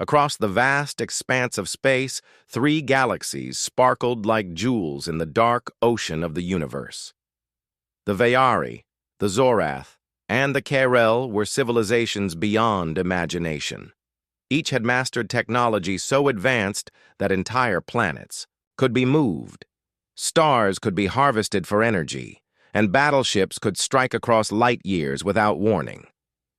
Across the vast expanse of space, 3 galaxies sparkled like jewels in the dark ocean of the universe. The Vayari, the Zorath, and the Karel were civilizations beyond imagination. Each had mastered technology so advanced that entire planets could be moved. Stars could be harvested for energy, and battleships could strike across light years without warning.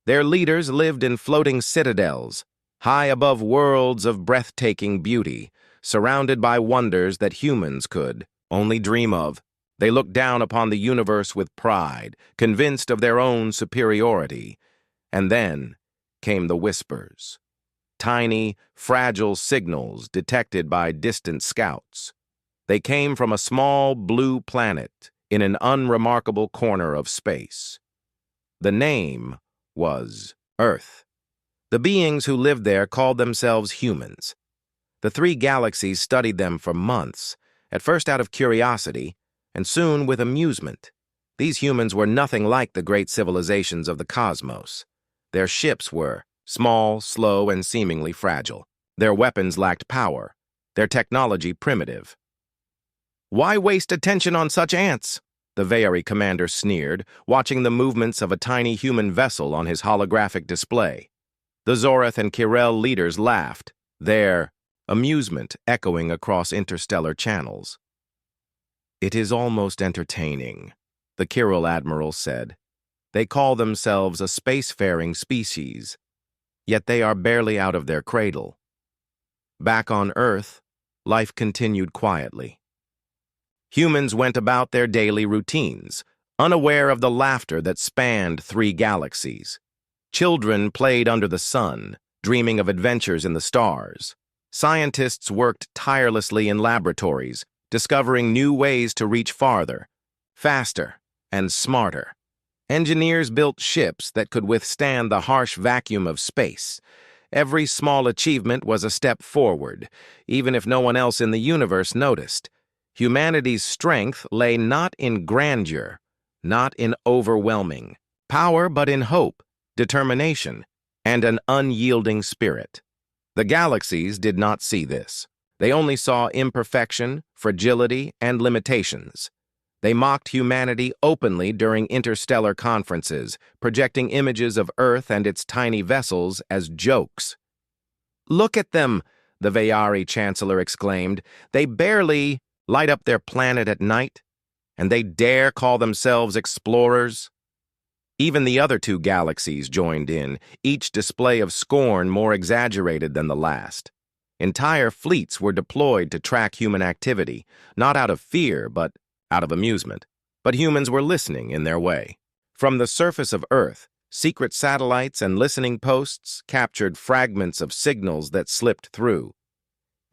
Their leaders lived in floating citadels, high above worlds of breathtaking beauty, surrounded by wonders that humans could only dream of. They looked down upon the universe with pride, convinced of their own superiority. And then came the whispers. Tiny, fragile signals detected by distant scouts. They came from a small blue planet in an unremarkable corner of space. The name was Earth. The beings who lived there called themselves humans. The 3 galaxies studied them for months, at first out of curiosity, and soon with amusement. These humans were nothing like the great civilizations of the cosmos. Their ships were small, slow, and seemingly fragile. Their weapons lacked power, their technology primitive. "Why waste attention on such ants?" the Vayari commander sneered, watching the movements of a tiny human vessel on his holographic display. The Zorath and Karel leaders laughed, their amusement echoing across interstellar channels. "It is almost entertaining," the Kirill admiral said. "They call themselves a spacefaring species, yet they are barely out of their cradle." Back on Earth, life continued quietly. Humans went about their daily routines, unaware of the laughter that spanned 3 galaxies. Children played under the sun, dreaming of adventures in the stars. Scientists worked tirelessly in laboratories, discovering new ways to reach farther, faster, and smarter. Engineers built ships that could withstand the harsh vacuum of space. Every small achievement was a step forward, even if no one else in the universe noticed. Humanity's strength lay not in grandeur, not in overwhelming power, but in hope, determination, and an unyielding spirit. The galaxies did not see this. They only saw imperfection, fragility, and limitations. They mocked humanity openly during interstellar conferences, projecting images of Earth and its tiny vessels as jokes. "Look at them," the Vayari chancellor exclaimed. "They barely light up their planet at night, and they dare call themselves explorers." Even the other 2 galaxies joined in, each display of scorn more exaggerated than the last. Entire fleets were deployed to track human activity, not out of fear, but out of amusement. But humans were listening in their way. From the surface of Earth, secret satellites and listening posts captured fragments of signals that slipped through.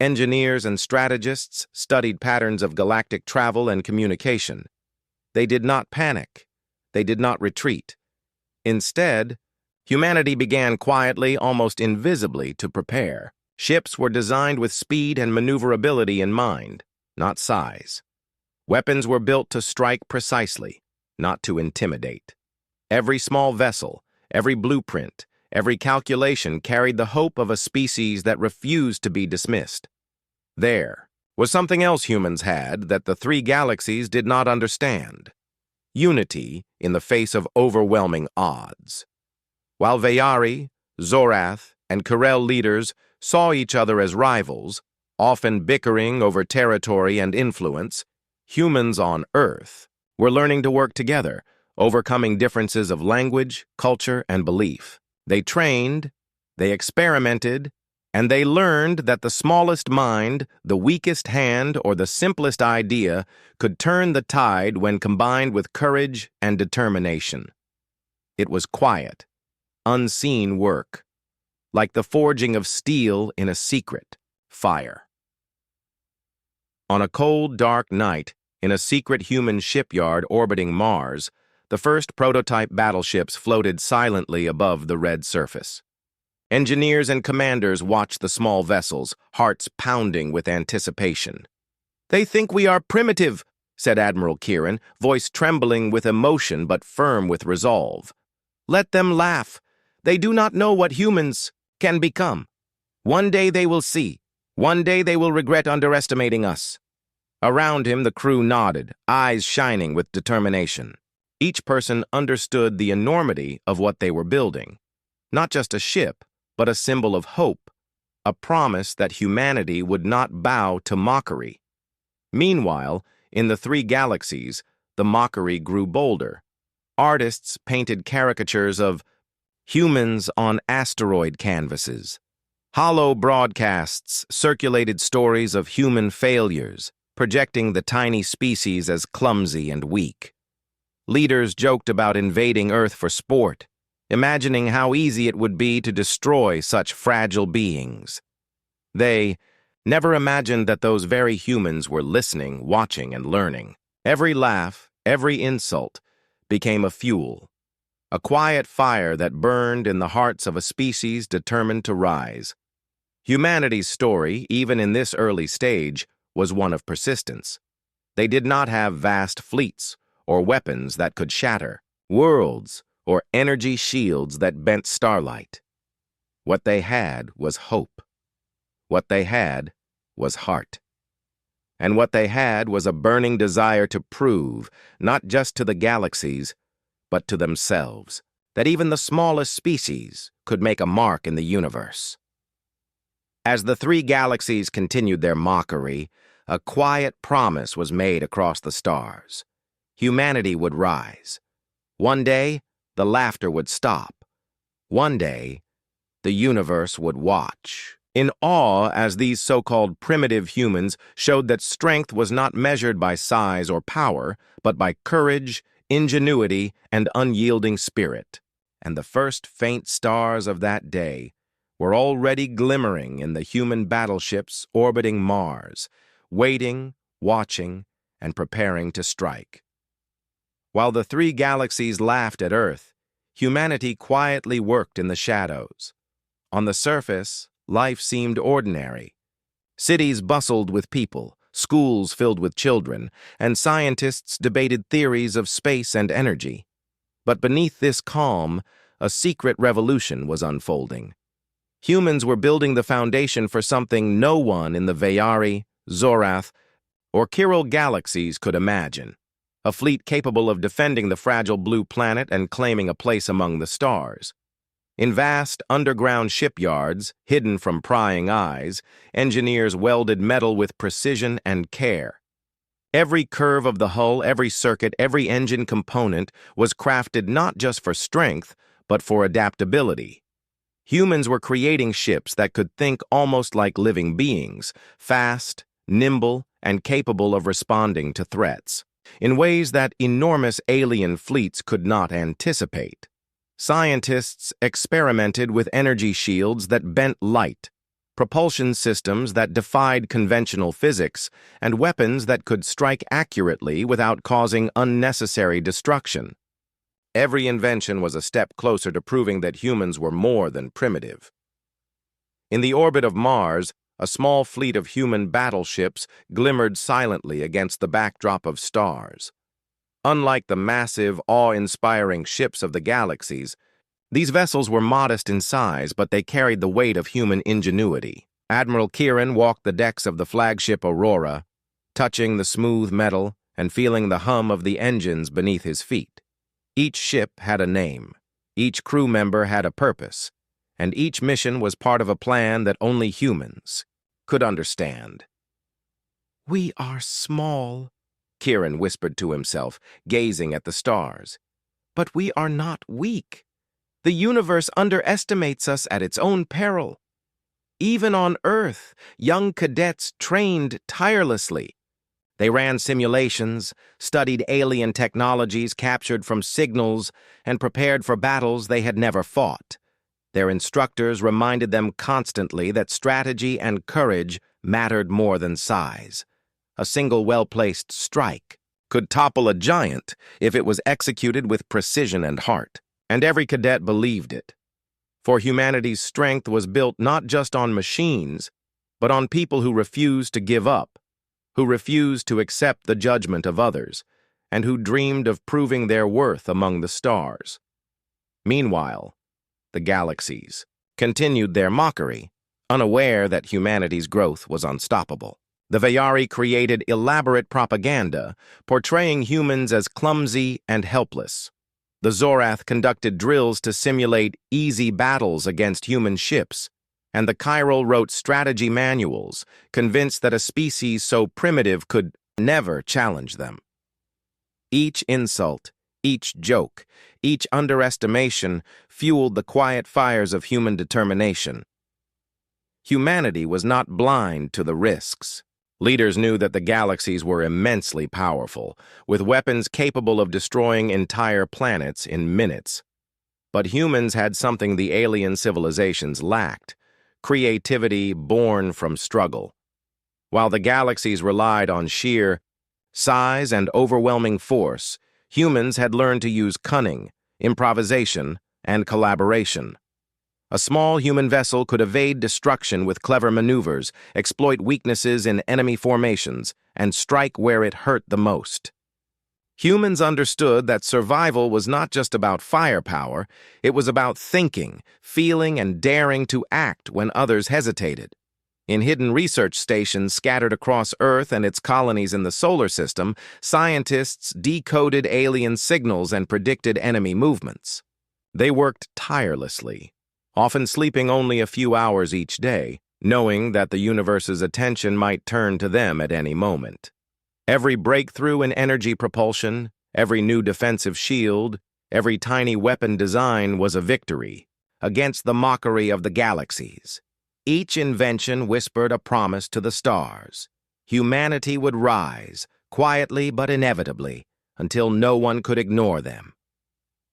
Engineers and strategists studied patterns of galactic travel and communication. They did not panic. They did not retreat. Instead, humanity began quietly, almost invisibly, to prepare. Ships were designed with speed and maneuverability in mind, not size. Weapons were built to strike precisely, not to intimidate. Every small vessel, every blueprint, every calculation carried the hope of a species that refused to be dismissed. There was something else humans had that the 3 galaxies did not understand: unity in the face of overwhelming odds. While Vayari, Zorath, and Karel leaders saw each other as rivals, often bickering over territory and influence, humans on Earth were learning to work together, overcoming differences of language, culture, and belief. They trained, they experimented, and they learned that the smallest mind, the weakest hand, or the simplest idea could turn the tide when combined with courage and determination. It was quiet, unseen work, like the forging of steel in a secret fire. On a cold, dark night, in a secret human shipyard orbiting Mars, the first prototype battleships floated silently above the red surface. Engineers and commanders watched the small vessels, hearts pounding with anticipation. "They think we are primitive," said Admiral Kieran, voice trembling with emotion but firm with resolve. "Let them laugh. They do not know what humans can become." One day they will see. One day they will regret underestimating us." Around him, the crew nodded, eyes shining with determination. Each person understood the enormity of what they were building. Not just a ship, but a symbol of hope, a promise that humanity would not bow to mockery. Meanwhile, in the three galaxies, the mockery grew bolder. Artists painted caricatures of humans on asteroid canvases. Hollow broadcasts circulated stories of human failures, projecting the tiny species as clumsy and weak. Leaders joked about invading Earth for sport, imagining how easy it would be to destroy such fragile beings. They never imagined that those very humans were listening, watching, and learning. Every laugh, every insult, became a fuel, a quiet fire that burned in the hearts of a species determined to rise. Humanity's story, even in this early stage, was one of persistence. They did not have vast fleets or weapons that could shatter worlds or energy shields that bent starlight. What they had was hope. What they had was heart. And what they had was a burning desire to prove, not just to the galaxies, but to themselves, that even the smallest species could make a mark in the universe. As the three galaxies continued their mockery, a quiet promise was made across the stars. Humanity would rise. One day, the laughter would stop. One day, the universe would watch, in awe as these so-called primitive humans showed that strength was not measured by size or power, but by courage, ingenuity, and unyielding spirit. And the first faint stars of that day were already glimmering in the human battleships orbiting Mars, waiting, watching, and preparing to strike. While the three galaxies laughed at Earth, humanity quietly worked in the shadows. On the surface, life seemed ordinary. Cities bustled with people, schools filled with children, and scientists debated theories of space and energy. But beneath this calm, a secret revolution was unfolding. Humans were building the foundation for something no one in the Vayari, Zorath, or Chiral galaxies could imagine. A fleet capable of defending the fragile blue planet and claiming a place among the stars. In vast underground shipyards, hidden from prying eyes, engineers welded metal with precision and care. Every curve of the hull, every circuit, every engine component was crafted not just for strength, but for adaptability. Humans were creating ships that could think almost like living beings, fast, nimble, and capable of responding to threats, in ways that enormous alien fleets could not anticipate. Scientists experimented with energy shields that bent light, propulsion systems that defied conventional physics, and weapons that could strike accurately without causing unnecessary destruction. Every invention was a step closer to proving that humans were more than primitive. In the orbit of Mars, a small fleet of human battleships glimmered silently against the backdrop of stars. Unlike the massive, awe-inspiring ships of the galaxies, these vessels were modest in size, but they carried the weight of human ingenuity. Admiral Kieran walked the decks of the flagship Aurora, touching the smooth metal and feeling the hum of the engines beneath his feet. Each ship had a name, each crew member had a purpose, and each mission was part of a plan that only humans could understand. "We are small," Kieran whispered to himself, gazing at the stars. "But we are not weak. The universe underestimates us at its own peril. Even on Earth, young cadets trained tirelessly. They ran simulations, studied alien technologies captured from signals, and prepared for battles they had never fought. Their instructors reminded them constantly that strategy and courage mattered more than size. A single well-placed strike could topple a giant if it was executed with precision and heart, and every cadet believed it. For humanity's strength was built not just on machines, but on people who refused to give up, who refused to accept the judgment of others, and who dreamed of proving their worth among the stars. Meanwhile, the galaxies continued their mockery, unaware that humanity's growth was unstoppable. The Vayari created elaborate propaganda, portraying humans as clumsy and helpless. The Zorath conducted drills to simulate easy battles against human ships, and the Chiral wrote strategy manuals, convinced that a species so primitive could never challenge them. Each insult, each joke, each underestimation fueled the quiet fires of human determination. Humanity was not blind to the risks. Leaders knew that the Galaxies were immensely powerful, with weapons capable of destroying entire planets in minutes. But humans had something the alien civilizations lacked: creativity born from struggle. While the Galaxies relied on sheer size and overwhelming force, humans had learned to use cunning, improvisation, and collaboration. A small human vessel could evade destruction with clever maneuvers, exploit weaknesses in enemy formations, and strike where it hurt the most. Humans understood that survival was not just about firepower, it was about thinking, feeling, and daring to act when others hesitated. In hidden research stations scattered across Earth and its colonies in the solar system, scientists decoded alien signals and predicted enemy movements. They worked tirelessly, often sleeping only a few hours each day, knowing that the universe's attention might turn to them at any moment. Every breakthrough in energy propulsion, every new defensive shield, every tiny weapon design was a victory against the mockery of the Galaxies. Each invention whispered a promise to the stars. Humanity would rise, quietly but inevitably, until no one could ignore them.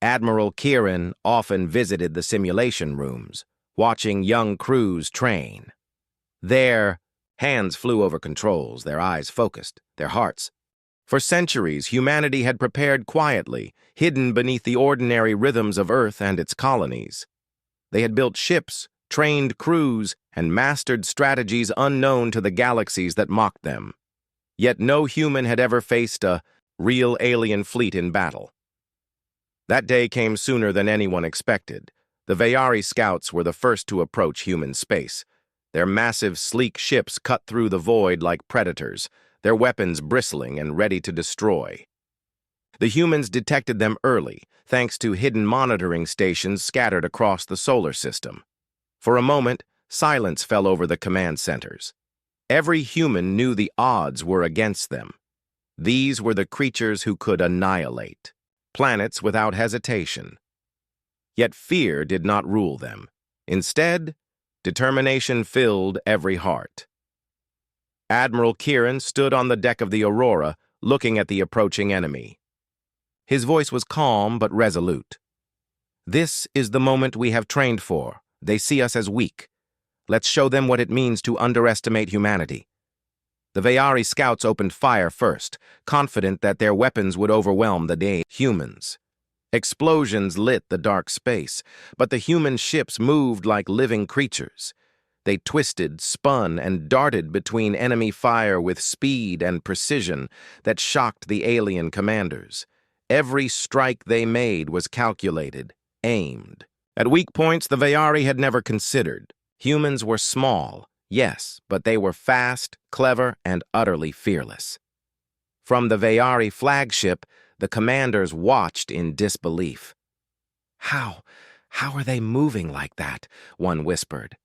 Admiral Kieran often visited the simulation rooms, watching young crews train. Their hands flew over controls, their eyes focused, their hearts. For centuries, humanity had prepared quietly, hidden beneath the ordinary rhythms of Earth and its colonies. They had built ships, trained crews, and mastered strategies unknown to the Galaxies that mocked them. Yet no human had ever faced a real alien fleet in battle. That day came sooner than anyone expected. The Vayari scouts were the first to approach human space. Their massive, sleek ships cut through the void like predators, their weapons bristling and ready to destroy. The humans detected them early, thanks to hidden monitoring stations scattered across the solar system. For a moment, silence fell over the command centers. Every human knew the odds were against them. These were the creatures who could annihilate planets without hesitation. Yet fear did not rule them. Instead, determination filled every heart. Admiral Kieran stood on the deck of the Aurora, looking at the approaching enemy. His voice was calm but resolute. "This is the moment we have trained for. They see us as weak. Let's show them what it means to underestimate humanity." The Vayari scouts opened fire first, confident that their weapons would overwhelm the humans. Explosions lit the dark space, but the human ships moved like living creatures. They twisted, spun, and darted between enemy fire with speed and precision that shocked the alien commanders. Every strike they made was calculated, aimed. At weak points the Vayari had never considered. Humans were small, yes, but they were fast, clever, and utterly fearless. From the Vayari flagship, the commanders watched in disbelief. How are they moving like that?" one whispered.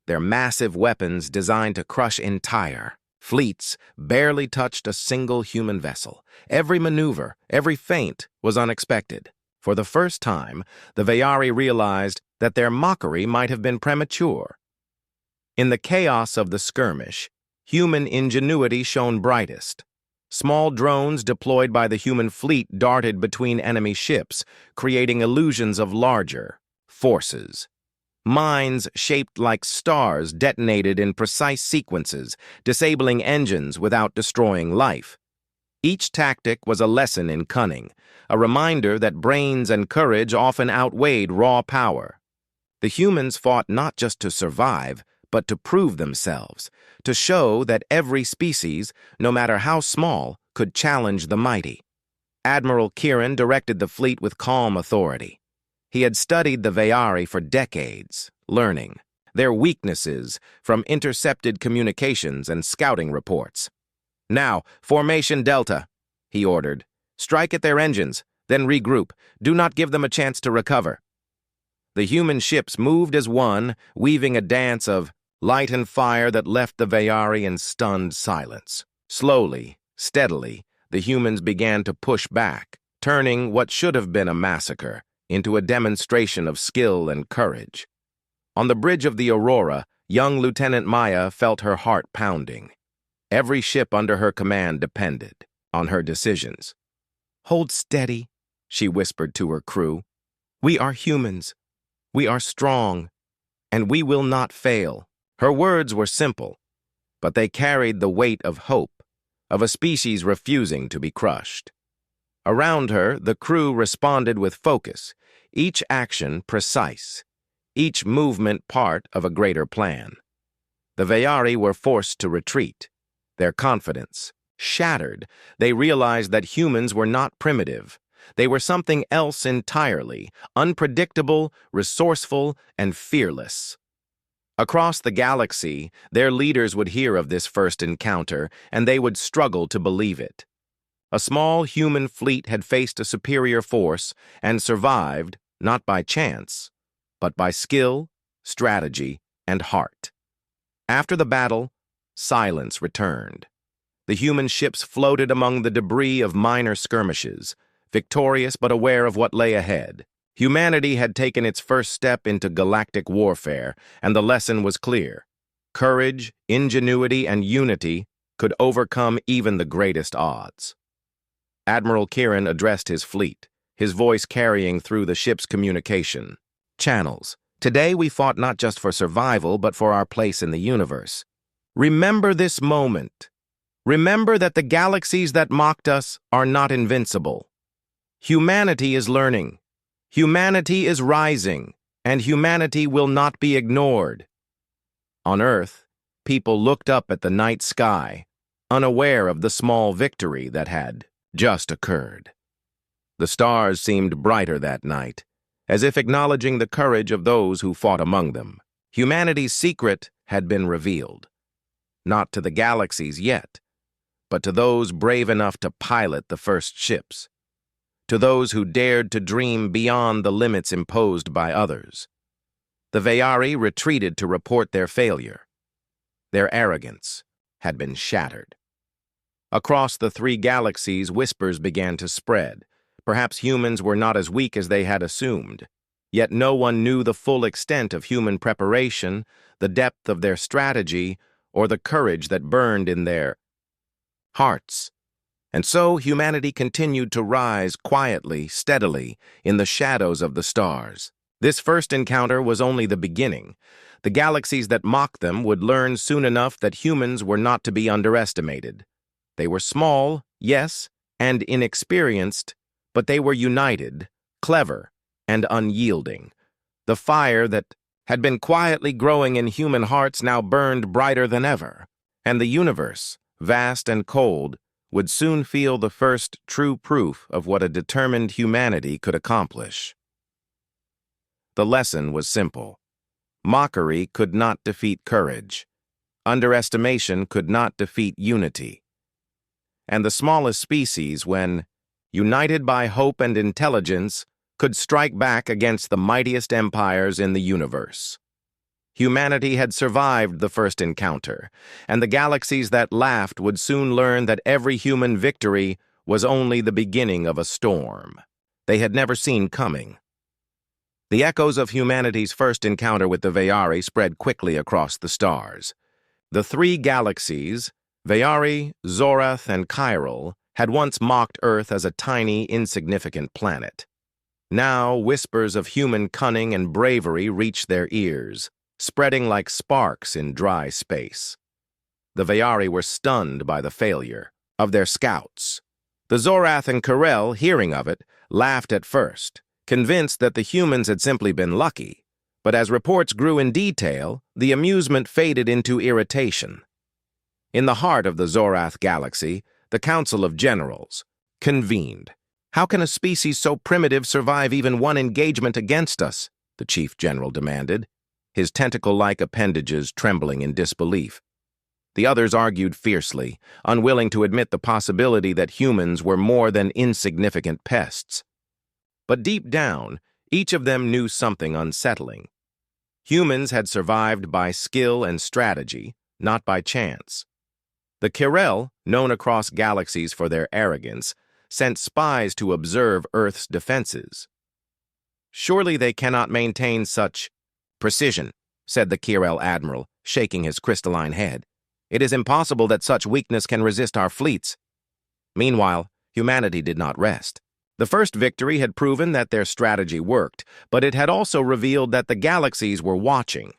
Their massive weapons, designed to crush entire fleets, barely touched a single human vessel. Every maneuver, every feint was unexpected. For the first time, the Vayari realized that their mockery might have been premature. In the chaos of the skirmish, human ingenuity shone brightest. Small drones deployed by the human fleet darted between enemy ships, creating illusions of larger forces. Mines shaped like stars detonated in precise sequences, disabling engines without destroying life. Each tactic was a lesson in cunning, a reminder that brains and courage often outweighed raw power. The humans fought not just to survive, but to prove themselves, to show that every species, no matter how small, could challenge the mighty. Admiral Kieran directed the fleet with calm authority. He had studied the Vayari for decades, learning their weaknesses from intercepted communications and scouting reports. "Now, Formation Delta," he ordered. "Strike at their engines, then regroup. Do not give them a chance to recover." The human ships moved as one, weaving a dance of light and fire that left the Vayari in stunned silence. Slowly, steadily, the humans began to push back, turning what should have been a massacre into a demonstration of skill and courage. On the bridge of the Aurora, young Lieutenant Maya felt her heart pounding. Every ship under her command depended on her decisions. "Hold steady," she whispered to her crew. "We are humans. We are strong, and we will not fail." Her words were simple, but they carried the weight of hope, of a species refusing to be crushed. Around her, the crew responded with focus, each action precise, each movement part of a greater plan. The Vayari were forced to retreat, their confidence shattered. They realized that humans were not primitive. They were something else entirely, unpredictable, resourceful, and fearless. Across the galaxy, their leaders would hear of this first encounter, and they would struggle to believe it. A small human fleet had faced a superior force and survived, not by chance, but by skill, strategy, and heart. After the battle, silence returned. The human ships floated among the debris of minor skirmishes, victorious but aware of what lay ahead. Humanity had taken its first step into galactic warfare, and the lesson was clear. Courage, ingenuity, and unity could overcome even the greatest odds. Admiral Kieran addressed his fleet, his voice carrying through the ship's communication channels. "Today we fought not just for survival, but for our place in the universe. Remember this moment. Remember that the galaxies that mocked us are not invincible. Humanity is learning. Humanity is rising, and humanity will not be ignored." On Earth, people looked up at the night sky, unaware of the small victory that had just occurred. The stars seemed brighter that night, as if acknowledging the courage of those who fought among them. Humanity's secret had been revealed. Not to the galaxies yet, but to those brave enough to pilot the first ships, to those who dared to dream beyond the limits imposed by others. The Vayari retreated to report their failure. Their arrogance had been shattered. Across the three galaxies, whispers began to spread. Perhaps humans were not as weak as they had assumed. Yet no one knew the full extent of human preparation, the depth of their strategy, or the courage that burned in their hearts. And so humanity continued to rise quietly, steadily, in the shadows of the stars. This first encounter was only the beginning. The galaxies that mocked them would learn soon enough that humans were not to be underestimated. They were small, yes, and inexperienced, but they were united, clever, and unyielding. The fire that had been quietly growing in human hearts now burned brighter than ever, and the universe, vast and cold, would soon feel the first true proof of what a determined humanity could accomplish. The lesson was simple. Mockery could not defeat courage. Underestimation could not defeat unity. And the smallest species, when united by hope and intelligence, could strike back against the mightiest empires in the universe. Humanity had survived the first encounter, and the galaxies that laughed would soon learn that every human victory was only the beginning of a storm they had never seen coming. The echoes of humanity's first encounter with the Vayari spread quickly across the stars. The three galaxies, Vayari, Zorath, and Chiral, had once mocked Earth as a tiny, insignificant planet. Now, whispers of human cunning and bravery reached their ears, spreading like sparks in dry space. The Vayari were stunned by the failure of their scouts. The Zorath and Chiral, hearing of it, laughed at first, convinced that the humans had simply been lucky. But as reports grew in detail, the amusement faded into irritation. In the heart of the Zorath galaxy, the Council of Generals convened. "How can a species so primitive survive even one engagement against us?" the Chief General demanded. his tentacle-like appendages trembling in disbelief. The others argued fiercely, unwilling to admit the possibility that humans were more than insignificant pests. But deep down, each of them knew something unsettling. Humans had survived by skill and strategy, not by chance. The Kirel, known across galaxies for their arrogance, sent spies to observe Earth's defenses. "Surely they cannot maintain such precision," said the Kirel admiral, shaking his crystalline head. "It is impossible that such weakness can resist our fleets." Meanwhile, humanity did not rest. The first victory had proven that their strategy worked, but it had also revealed that the galaxies were watching.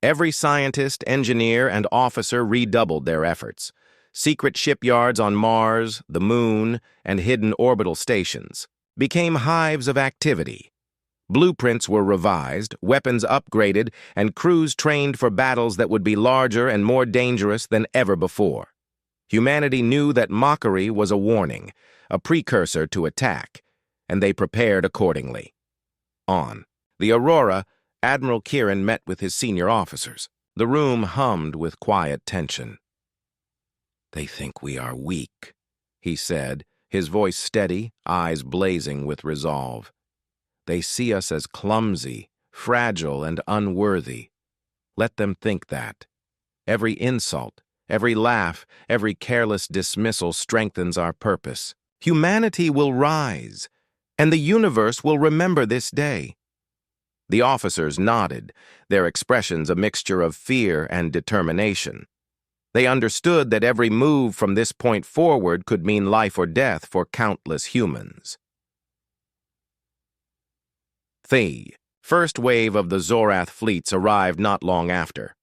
Every scientist, engineer, and officer redoubled their efforts. Secret shipyards on Mars, the Moon, and hidden orbital stations became hives of activity. Blueprints were revised, weapons upgraded, and crews trained for battles that would be larger and more dangerous than ever before. Humanity knew that mockery was a warning, a precursor to attack, and they prepared accordingly. On the Aurora, Admiral Kieran met with his senior officers. The room hummed with quiet tension. "They think we are weak," he said, his voice steady, eyes blazing with resolve. "They see us as clumsy, fragile, and unworthy. Let them think that. Every insult, every laugh, every careless dismissal strengthens our purpose. Humanity will rise, and the universe will remember this day." The officers nodded, their expressions a mixture of fear and determination. They understood that every move from this point forward could mean life or death for countless humans. The first wave of the Zorath fleets arrived not long after.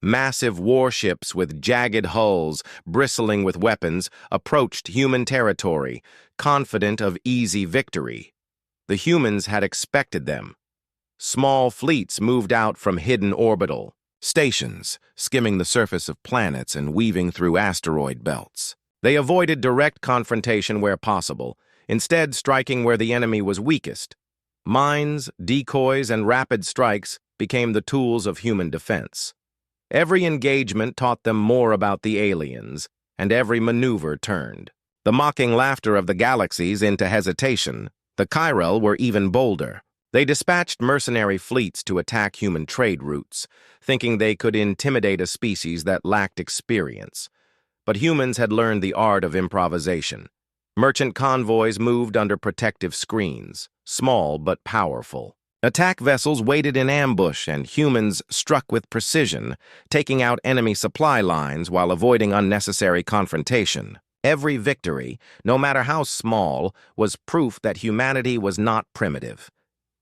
Massive warships with jagged hulls, bristling with weapons, approached human territory, confident of easy victory. The humans had expected them. Small fleets moved out from hidden orbital stations, skimming the surface of planets and weaving through asteroid belts. They avoided direct confrontation where possible, instead striking where the enemy was weakest. Mines, decoys, and rapid strikes became the tools of human defense. Every engagement taught them more about the aliens, and every maneuver turned the mocking laughter of the Galaxies into hesitation. The Kirel were even bolder. They dispatched mercenary fleets to attack human trade routes, thinking they could intimidate a species that lacked experience. But humans had learned the art of improvisation. Merchant convoys moved under protective screens, small but powerful. Attack vessels waited in ambush, and humans struck with precision, taking out enemy supply lines while avoiding unnecessary confrontation. Every victory, no matter how small, was proof that humanity was not primitive.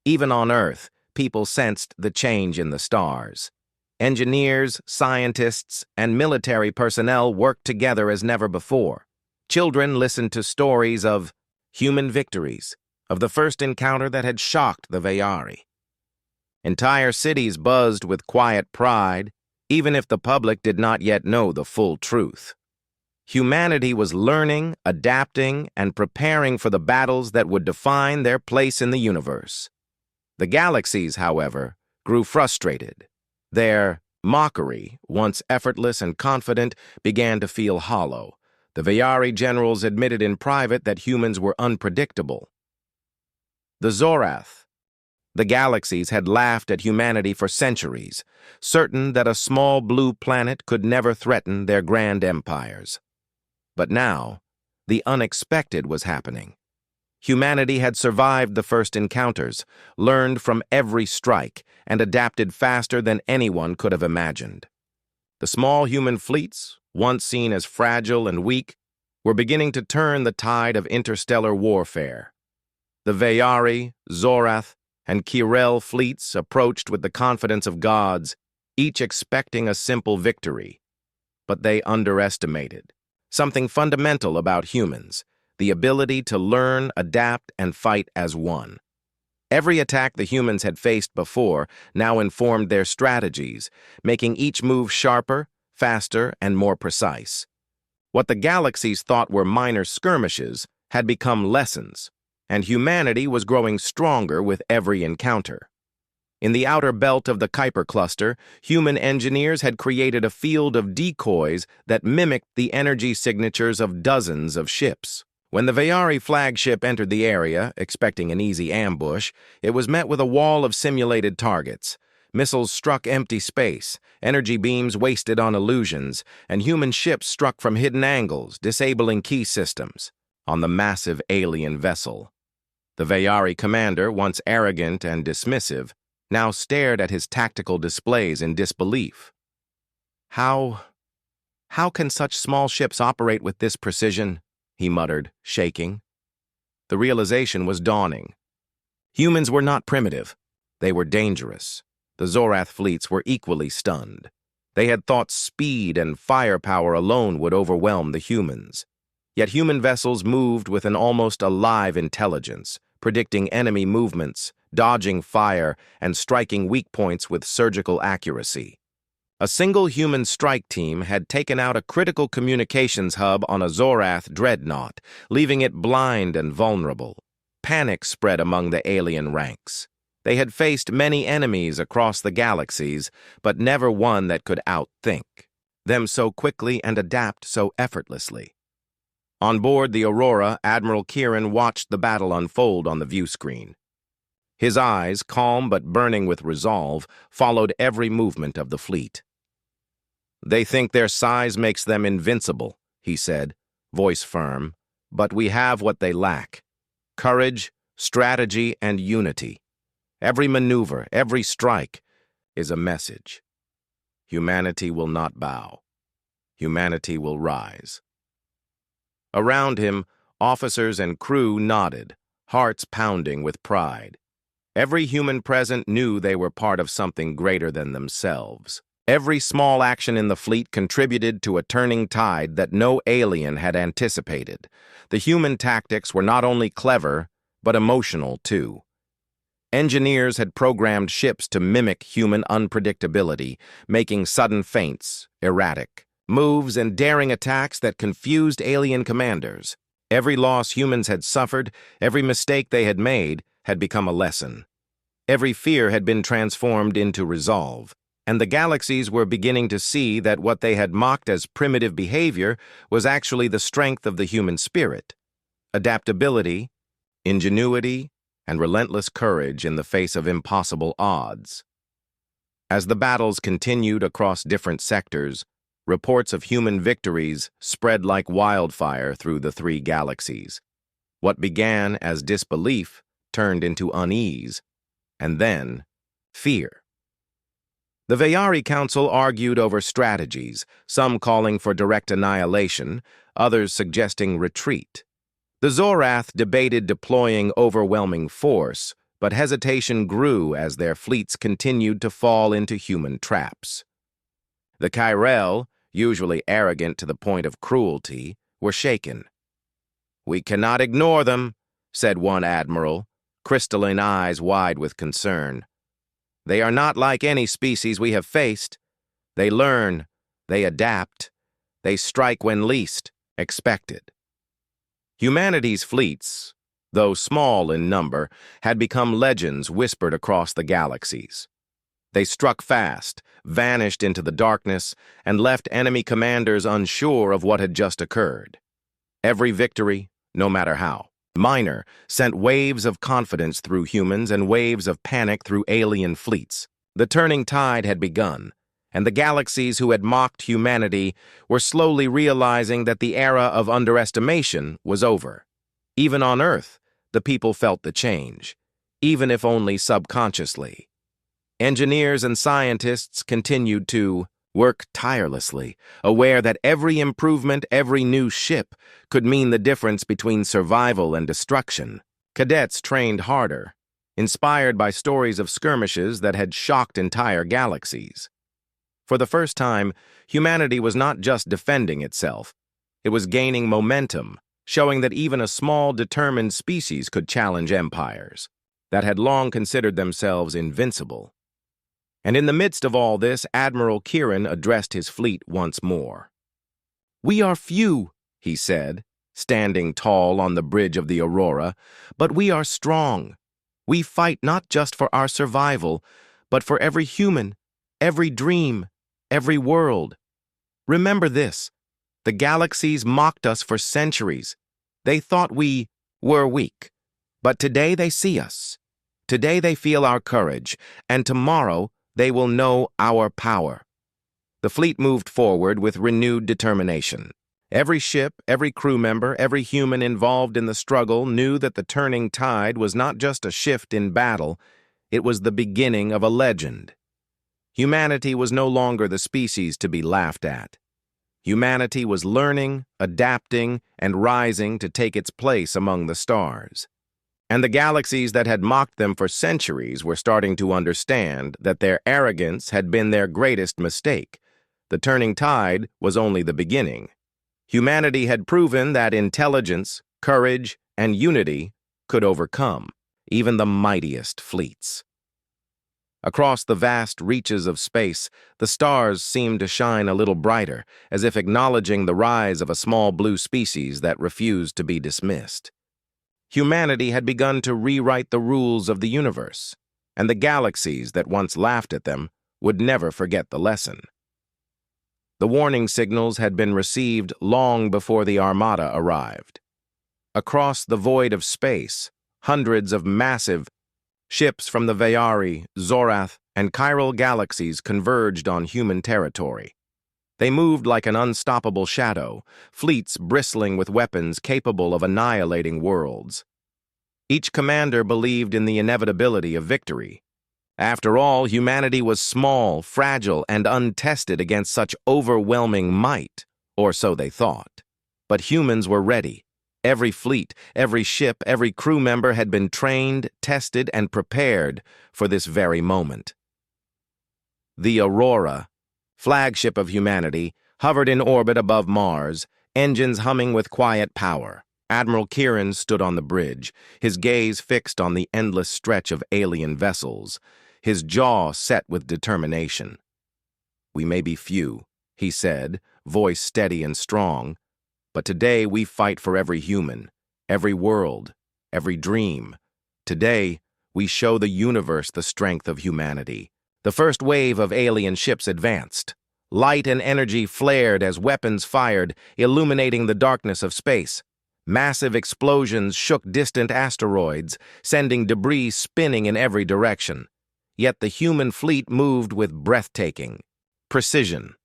Even on Earth, people sensed the change in the stars. Engineers, scientists, and military personnel worked together as never before. Children listened to stories of human victories, of the first encounter that had shocked the Veyari. Entire cities buzzed with quiet pride, even if the public did not yet know the full truth. Humanity was learning, adapting, and preparing for the battles that would define their place in the universe. The Galaxies, however, grew frustrated. Their mockery, once effortless and confident, began to feel hollow. The Veyari generals admitted in private that humans were unpredictable. The Zorath. The Galaxies had laughed at humanity for centuries, certain that a small blue planet could never threaten their grand empires. But now, the unexpected was happening. Humanity had survived the first encounters, learned from every strike, and adapted faster than anyone could have imagined. The small human fleets, once seen as fragile and weak, were beginning to turn the tide of interstellar warfare. The Veyari, Zorath, and Kirel fleets approached with the confidence of gods, each expecting a simple victory. But they underestimated something fundamental about humans: the ability to learn, adapt, and fight as one. Every attack the humans had faced before now informed their strategies, making each move sharper, faster, and more precise. What the Galaxies thought were minor skirmishes had become lessons, and humanity was growing stronger with every encounter. In the outer belt of the Kuiper cluster, human engineers had created a field of decoys that mimicked the energy signatures of dozens of ships. When the Vayari flagship entered the area, expecting an easy ambush, it was met with a wall of simulated targets. Missiles struck empty space, energy beams wasted on illusions, and human ships struck from hidden angles, disabling key systems. On the massive alien vessel, the Vayari commander, once arrogant and dismissive, now stared at his tactical displays in disbelief. How can such small ships operate with this precision? He muttered, shaking. The realization was dawning. Humans were not primitive. They were dangerous. The Zorath fleets were equally stunned. They had thought speed and firepower alone would overwhelm the humans. Yet human vessels moved with an almost alive intelligence, predicting enemy movements, dodging fire, and striking weak points with surgical accuracy. A single human strike team had taken out a critical communications hub on a Zorath dreadnought, leaving it blind and vulnerable. Panic spread among the alien ranks. They had faced many enemies across the galaxies, but never one that could outthink them so quickly and adapt so effortlessly. On board the Aurora, Admiral Kieran watched the battle unfold on the view screen. His eyes, calm but burning with resolve, followed every movement of the fleet. "They think their size makes them invincible," he said, voice firm, "but we have what they lack: courage, strategy, and unity. Every maneuver, every strike is a message. Humanity will not bow. Humanity will rise." Around him, officers and crew nodded, hearts pounding with pride. Every human present knew they were part of something greater than themselves. Every small action in the fleet contributed to a turning tide that no alien had anticipated. The human tactics were not only clever, but emotional too. Engineers had programmed ships to mimic human unpredictability, making sudden feints, erratic moves, and daring attacks that confused alien commanders. Every loss humans had suffered, every mistake they had made, had become a lesson. Every fear had been transformed into resolve, and the Galaxies were beginning to see that what they had mocked as primitive behavior was actually the strength of the human spirit: adaptability, ingenuity, and relentless courage in the face of impossible odds. As the battles continued across different sectors, reports of human victories spread like wildfire through the three galaxies. What began as disbelief turned into unease, and then fear. The Vayari Council argued over strategies, some calling for direct annihilation, others suggesting retreat. The Zorath debated deploying overwhelming force, but hesitation grew as their fleets continued to fall into human traps. The Kyrell, usually arrogant to the point of cruelty, were shaken. "We cannot ignore them," said one admiral, crystalline eyes wide with concern. "They are not like any species we have faced. They learn, they adapt, they strike when least expected." Humanity's fleets, though small in number, had become legends whispered across the galaxies. They struck fast, vanished into the darkness, and left enemy commanders unsure of what had just occurred. Every victory, no matter how minor, sent waves of confidence through humans and waves of panic through alien fleets. The turning tide had begun, and the galaxies who had mocked humanity were slowly realizing that the era of underestimation was over. Even on Earth, the people felt the change, even if only subconsciously. Engineers and scientists continued to work tirelessly, aware that every improvement, every new ship, could mean the difference between survival and destruction. Cadets trained harder, inspired by stories of skirmishes that had shocked entire galaxies. For the first time, humanity was not just defending itself. It was gaining momentum, showing that even a small, determined species could challenge empires that had long considered themselves invincible. And in the midst of all this, Admiral Kieran addressed his fleet once more. "We are few," he said, standing tall on the bridge of the Aurora, "but we are strong. We fight not just for our survival, but for every human, every dream, every world. Remember this: the galaxies mocked us for centuries. They thought we were weak. But today they see us. Today they feel our courage, and tomorrow they will know our power. The fleet moved forward with renewed determination. Every ship, every crew member, every human involved in the struggle knew that the turning tide was not just a shift in battle, it was the beginning of a legend. Humanity was no longer the species to be laughed at. Humanity was learning, adapting, and rising to take its place among the stars. And the galaxies that had mocked them for centuries were starting to understand that their arrogance had been their greatest mistake. The turning tide was only the beginning. Humanity had proven that intelligence, courage, and unity could overcome even the mightiest fleets. Across the vast reaches of space, the stars seemed to shine a little brighter, as if acknowledging the rise of a small blue species that refused to be dismissed. Humanity had begun to rewrite the rules of the universe, and the galaxies that once laughed at them would never forget the lesson. The warning signals had been received long before the Armada arrived. Across the void of space, hundreds of massive ships from the Vayari, Zorath, and Chiral galaxies converged on human territory. They moved like an unstoppable shadow, fleets bristling with weapons capable of annihilating worlds. Each commander believed in the inevitability of victory. After all, humanity was small, fragile, and untested against such overwhelming might, or so they thought. But humans were ready. Every fleet, every ship, every crew member had been trained, tested, and prepared for this very moment. The Aurora, flagship of humanity, hovered in orbit above Mars, engines humming with quiet power. Admiral Kieran stood on the bridge, his gaze fixed on the endless stretch of alien vessels, his jaw set with determination. "We may be few," he said, voice steady and strong, "but today we fight for every human, every world, every dream. Today, we show the universe the strength of humanity." The first wave of alien ships advanced. Light and energy flared as weapons fired, illuminating the darkness of space. Massive explosions shook distant asteroids, sending debris spinning in every direction. Yet the human fleet moved with breathtaking precision.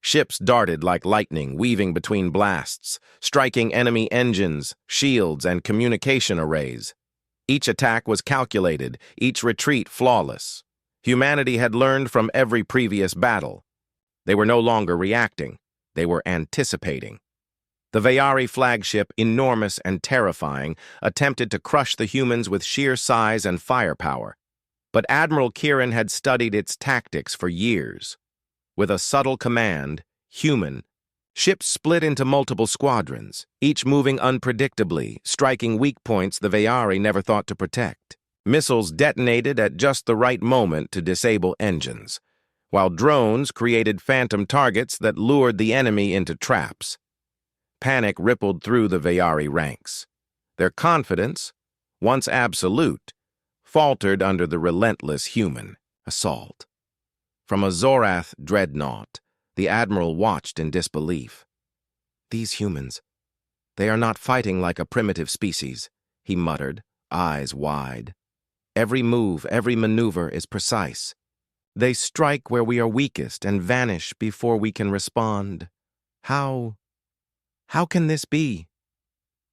Ships darted like lightning, weaving between blasts, striking enemy engines, shields, and communication arrays. Each attack was calculated, each retreat flawless. Humanity had learned from every previous battle. They were no longer reacting, they were anticipating. The Vayari flagship, enormous and terrifying, attempted to crush the humans with sheer size and firepower. But Admiral Kieran had studied its tactics for years. With a subtle command, human, ships split into multiple squadrons, each moving unpredictably, striking weak points the Vayari never thought to protect. Missiles detonated at just the right moment to disable engines, while drones created phantom targets that lured the enemy into traps. Panic rippled through the Vayari ranks. Their confidence, once absolute, faltered under the relentless human assault. From a Zorath dreadnought, the Admiral watched in disbelief. "These humans, they are not fighting like a primitive species," he muttered, eyes wide. "Every move, every maneuver is precise. They strike where we are weakest and vanish before we can respond. How can this be?"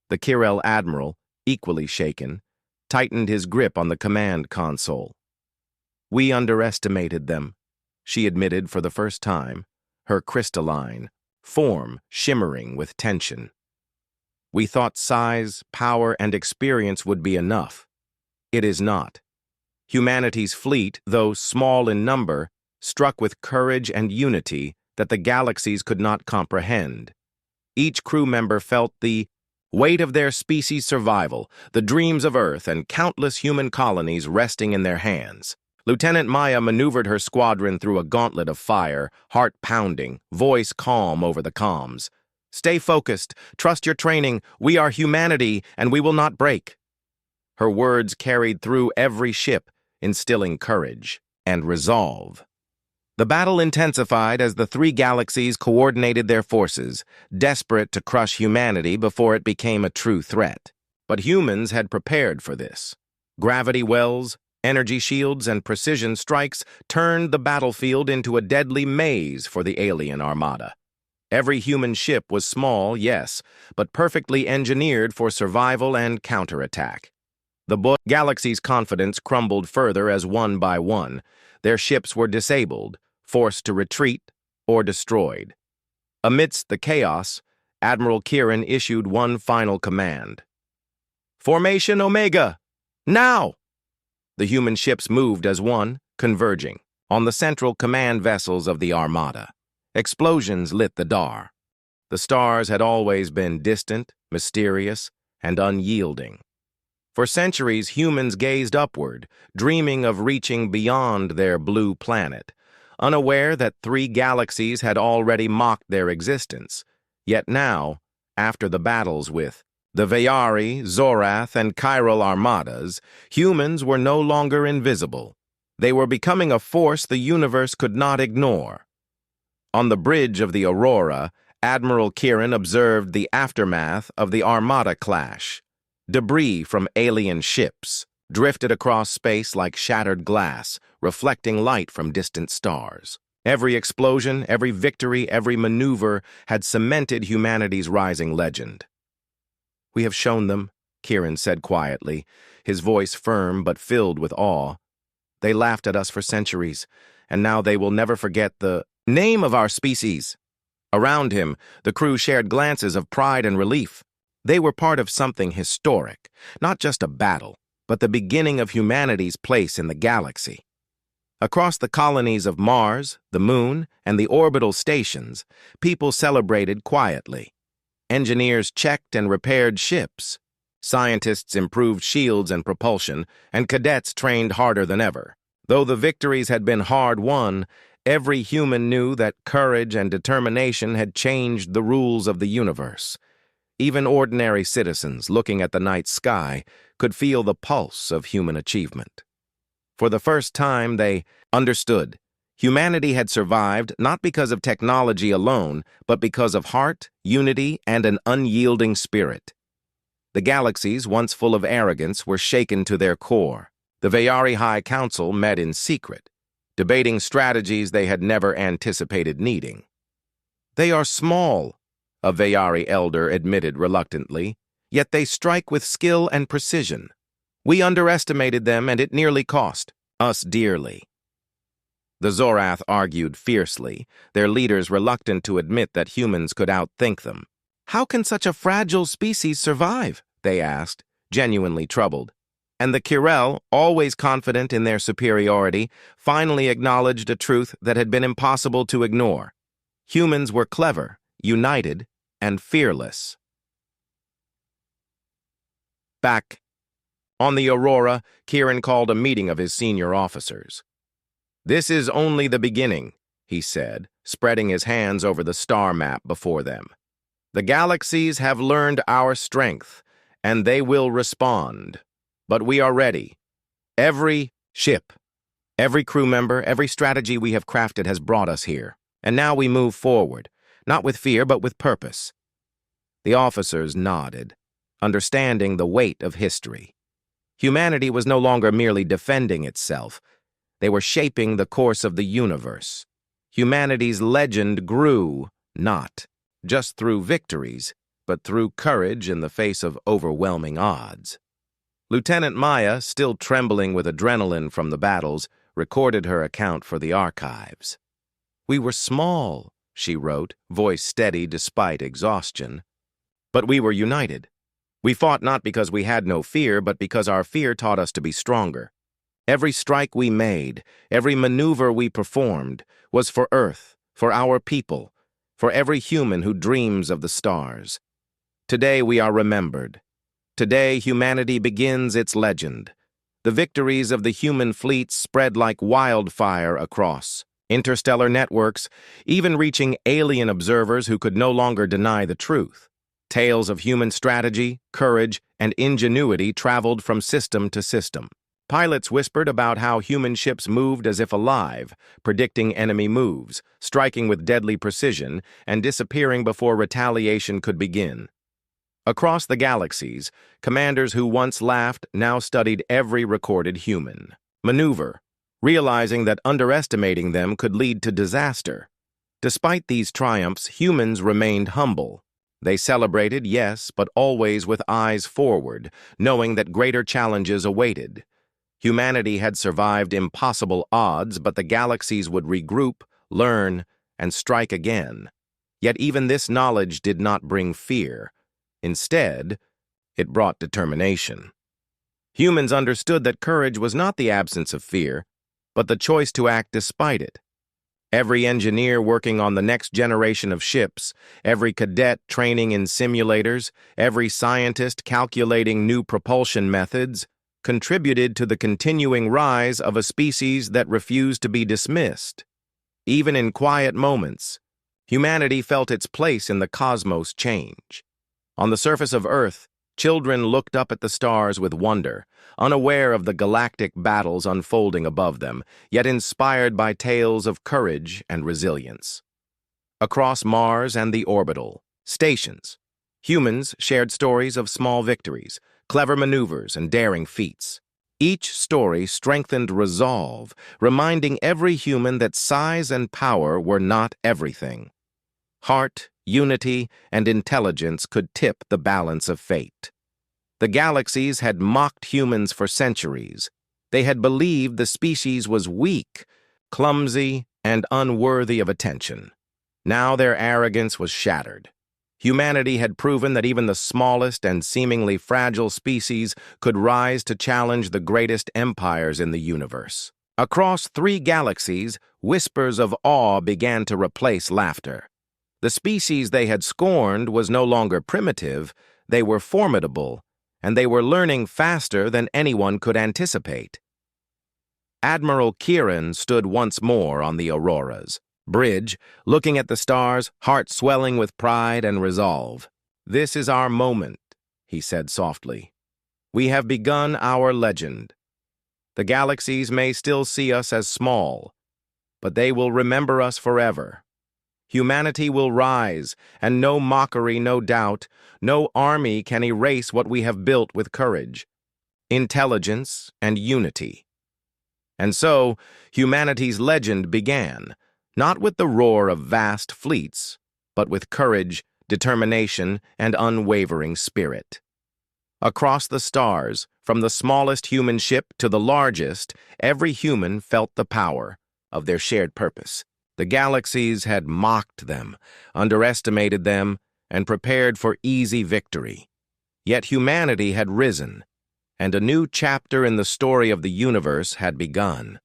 The Chiral Admiral, equally shaken, tightened his grip on the command console. "We underestimated them," she admitted for the first time, her crystalline form shimmering with tension. "We thought size, power, and experience would be enough. It is not. Humanity's fleet, though small in number, struck with courage and unity that the galaxies could not comprehend. Each crew member felt the weight of their species' survival, the dreams of Earth, and countless human colonies resting in their hands. Lieutenant Maya maneuvered her squadron through a gauntlet of fire, heart pounding, voice calm over the comms. "Stay focused, trust your training, we are humanity, and we will not break." Her words carried through every ship, instilling courage. and resolve. The battle intensified as the three galaxies coordinated their forces, desperate to crush humanity before it became a true threat. But humans had prepared for this. Gravity wells, energy shields, and precision strikes turned the battlefield into a deadly maze for the alien armada. Every human ship was small, yes, but perfectly engineered for survival and counterattack. The Galaxy's confidence crumbled further as one by one, their ships were disabled, forced to retreat, or destroyed. Amidst the chaos, Admiral Kieran issued one final command. "Formation Omega! Now!" The human ships moved as one, converging, on the central command vessels of the Armada. Explosions lit the dar. The stars had always been distant, mysterious, and unyielding. For centuries, humans gazed upward, dreaming of reaching beyond their blue planet, unaware that three galaxies had already mocked their existence. Yet now, after the battles with the Vayari, Zorath, and Chiral armadas, humans were no longer invisible. They were becoming a force the universe could not ignore. On the bridge of the Aurora, Admiral Kieran observed the aftermath of the Armada clash. Debris from alien ships drifted across space like shattered glass, reflecting light from distant stars. Every explosion, every victory, every maneuver had cemented humanity's rising legend. "We have shown them," Kieran said quietly, his voice firm but filled with awe. "They laughed at us for centuries, and now they will never forget the name of our species." Around him, the crew shared glances of pride and relief. They were part of something historic, not just a battle, but the beginning of humanity's place in the galaxy. Across the colonies of Mars, the Moon, and the orbital stations, people celebrated quietly. Engineers checked and repaired ships. Scientists improved shields and propulsion, and cadets trained harder than ever. Though the victories had been hard-won, every human knew that courage and determination had changed the rules of the universe. Even ordinary citizens looking at the night sky could feel the pulse of human achievement. For the first time, they understood. Humanity had survived not because of technology alone, but because of heart, unity, and an unyielding spirit. The galaxies, once full of arrogance, were shaken to their core. The Vayari High Council met in secret, debating strategies they had never anticipated needing. "They are small," a Vayari elder admitted reluctantly, "yet they strike with skill and precision. We underestimated them, and it nearly cost us dearly." The Zorath argued fiercely, their leaders reluctant to admit that humans could outthink them. "How can such a fragile species survive?" they asked, genuinely troubled. And the Chiral, always confident in their superiority, finally acknowledged a truth that had been impossible to ignore. Humans were clever, united, and fearless. Back on the Aurora, Kieran called a meeting of his senior officers. "This is only the beginning," he said, spreading his hands over the star map before them. "The galaxies have learned our strength, and they will respond. But we are ready. Every ship, every crew member, every strategy we have crafted has brought us here. And now we move forward, not with fear, but with purpose." The officers nodded, understanding the weight of history. Humanity was no longer merely defending itself. They were shaping the course of the universe. Humanity's legend grew, not just through victories, but through courage in the face of overwhelming odds. Lieutenant Maya, still trembling with adrenaline from the battles, recorded her account for the archives. "We were small," she wrote, voice steady despite exhaustion. "But we were united. We fought not because we had no fear, but because our fear taught us to be stronger. Every strike we made, every maneuver we performed, was for Earth, for our people, for every human who dreams of the stars. Today we are remembered. Today humanity begins its legend. The victories of the human fleet spread like wildfire across interstellar networks, even reaching alien observers who could no longer deny the truth. Tales of human strategy, courage, and ingenuity traveled from system to system. Pilots whispered about how human ships moved as if alive, predicting enemy moves, striking with deadly precision, and disappearing before retaliation could begin. Across the galaxies, commanders who once laughed now studied every recorded human maneuver, realizing that underestimating them could lead to disaster. Despite these triumphs, humans remained humble. They celebrated, yes, but always with eyes forward, knowing that greater challenges awaited. Humanity had survived impossible odds, but the galaxies would regroup, learn, and strike again. Yet even this knowledge did not bring fear. Instead, it brought determination. Humans understood that courage was not the absence of fear, but the choice to act despite it. Every engineer working on the next generation of ships, every cadet training in simulators, every scientist calculating new propulsion methods, contributed to the continuing rise of a species that refused to be dismissed. Even in quiet moments, humanity felt its place in the cosmos change. On the surface of Earth, children looked up at the stars with wonder, unaware of the galactic battles unfolding above them, yet inspired by tales of courage and resilience. Across Mars and the orbital stations, humans shared stories of small victories, clever maneuvers, and daring feats. Each story strengthened resolve, reminding every human that size and power were not everything. Heart, unity, and intelligence could tip the balance of fate. The galaxies had mocked humans for centuries. They had believed the species was weak, clumsy, and unworthy of attention. Now their arrogance was shattered. Humanity had proven that even the smallest and seemingly fragile species could rise to challenge the greatest empires in the universe. Across 3 galaxies, whispers of awe began to replace laughter. The species they had scorned was no longer primitive, they were formidable, and they were learning faster than anyone could anticipate. Admiral Kieran stood once more on the Aurora's bridge, looking at the stars, heart swelling with pride and resolve. "This is our moment," he said softly. "We have begun our legend. The galaxies may still see us as small, but they will remember us forever. Humanity will rise, and no mockery, no doubt, no army can erase what we have built with courage, intelligence, and unity." And so, humanity's legend began, not with the roar of vast fleets, but with courage, determination, and unwavering spirit. Across the stars, from the smallest human ship to the largest, every human felt the power of their shared purpose. The galaxies had mocked them, underestimated them, and prepared for easy victory. Yet humanity had risen, and a new chapter in the story of the universe had begun.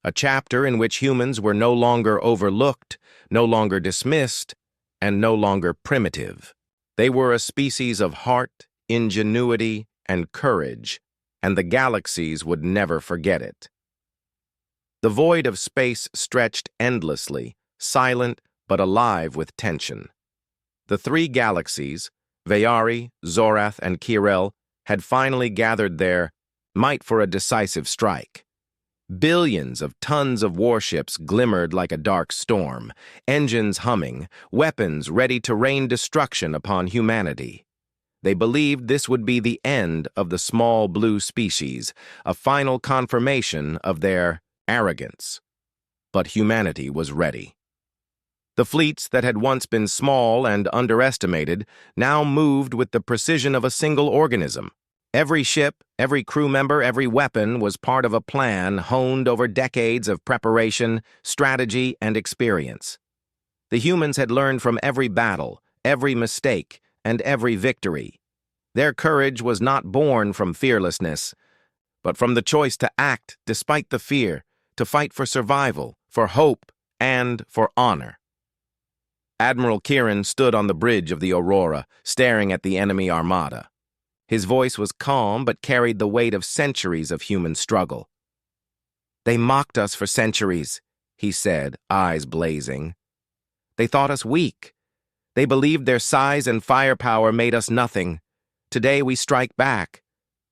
A chapter in which humans were no longer overlooked, no longer dismissed, and no longer primitive. They were a species of heart, ingenuity, and courage, and the galaxies would never forget it. The void of space stretched endlessly, silent but alive with tension. The 3 galaxies, Vayari, Zorath, and Kirel, had finally gathered their might for a decisive strike. Billions of tons of warships glimmered like a dark storm, engines humming, weapons ready to rain destruction upon humanity. They believed this would be the end of the small blue species, a final confirmation of their arrogance. But humanity was ready. The fleets that had once been small and underestimated now moved with the precision of a single organism. Every ship, every crew member, every weapon was part of a plan honed over decades of preparation, strategy, and experience. The humans had learned from every battle, every mistake, and every victory. Their courage was not born from fearlessness, but from the choice to act despite the fear, to fight for survival, for hope, and for honor. Admiral Kieran stood on the bridge of the Aurora, staring at the enemy armada. His voice was calm but carried the weight of centuries of human struggle. "They mocked us for centuries," he said, eyes blazing. "They thought us weak. They believed their size and firepower made us nothing. Today we strike back,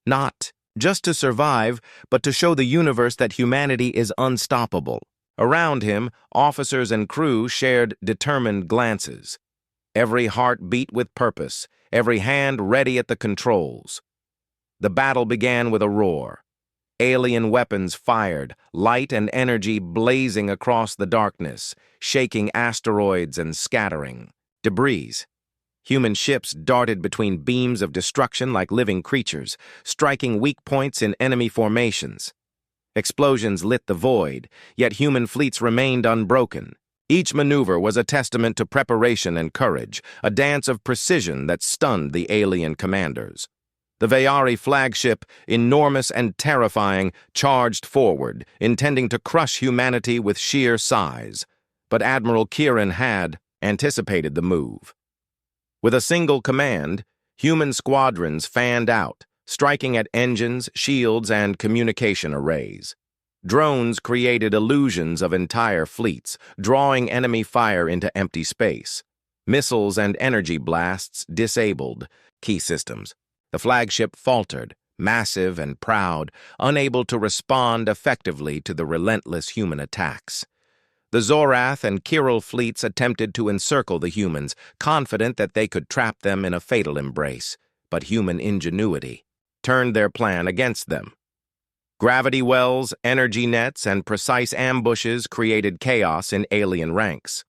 not just to survive, but to show the universe that humanity is unstoppable. Around him, officers and crew shared determined glances. Every heart beat with purpose, every hand ready at the controls. The battle began with a roar. Alien weapons fired, light and energy blazing across the darkness, shaking asteroids and scattering debris. Human ships darted between beams of destruction like living creatures, striking weak points in enemy formations. Explosions lit the void, yet human fleets remained unbroken. Each maneuver was a testament to preparation and courage, a dance of precision that stunned the alien commanders. The Vayari flagship, enormous and terrifying, charged forward, intending to crush humanity with sheer size. But Admiral Kieran had anticipated the move. With a single command, human squadrons fanned out, striking at engines, shields, and communication arrays. Drones created illusions of entire fleets, drawing enemy fire into empty space. Missiles and energy blasts disabled key systems. The flagship faltered, massive and proud, unable to respond effectively to the relentless human attacks. The Zorath and Kirill fleets attempted to encircle the humans, confident that they could trap them in a fatal embrace, but human ingenuity turned their plan against them. Gravity wells, energy nets, and precise ambushes created chaos in alien ranks.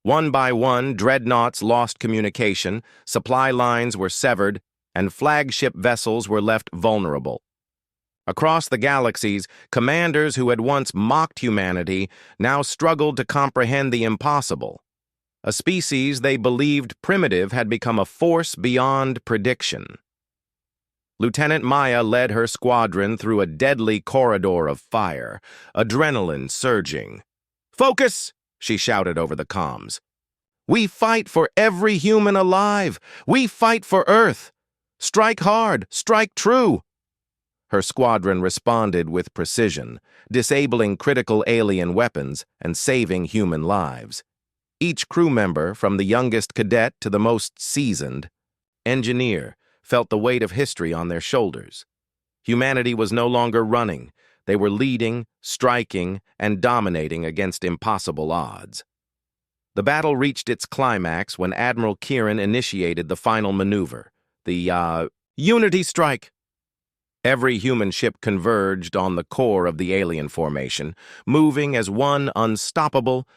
One by one, dreadnoughts lost communication, supply lines were severed, and flagship vessels were left vulnerable. Across the galaxies, commanders who had once mocked humanity now struggled to comprehend the impossible. A species they believed primitive had become a force beyond prediction. Lieutenant Maya led her squadron through a deadly corridor of fire, adrenaline surging. "Focus!" she shouted over the comms. "We fight for every human alive! We fight for Earth! Strike hard! Strike true!" Her squadron responded with precision, disabling critical alien weapons and saving human lives. Each crew member, from the youngest cadet to the most seasoned engineer, felt the weight of history on their shoulders. Humanity was no longer running. They were leading, striking, and dominating against impossible odds. The battle reached its climax when Admiral Kieran initiated the final maneuver, the Unity Strike. Every human ship converged on the core of the alien formation, moving as one unstoppable,